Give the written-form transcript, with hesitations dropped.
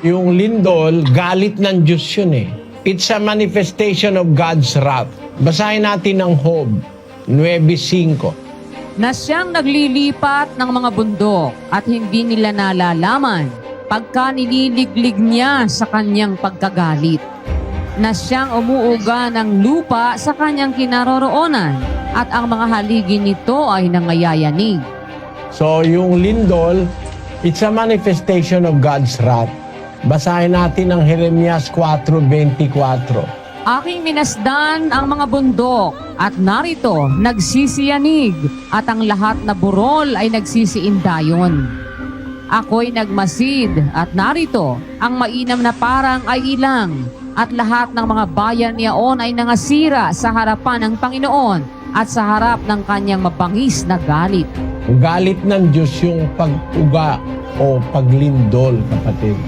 Yung lindol, galit ng Diyos yun eh. It's a manifestation of God's wrath. Basahin natin ang Job 9:5. Na siyang naglilipat ng mga bundok at hindi nila nalalaman pagka nililiglig niya sa kanyang pagkagalit. Na siyang umuuga ng lupa sa kanyang kinaroroonan at ang mga haligi nito ay nangayayanig. So yung lindol, it's a manifestation of God's wrath. Basahin natin ang Jeremias 4:24. Aking minasdan ang mga bundok at narito nagsisiyanig at ang lahat na burol ay nagsisiindayon. Ako'y nagmasid at narito ang mainam na parang ay ilang at lahat ng mga bayan niyaon ay nangasira sa harapan ng Panginoon at sa harap ng kanyang mabangis na galit. Galit ng Diyos yung pag-uga o paglindol, kapatid.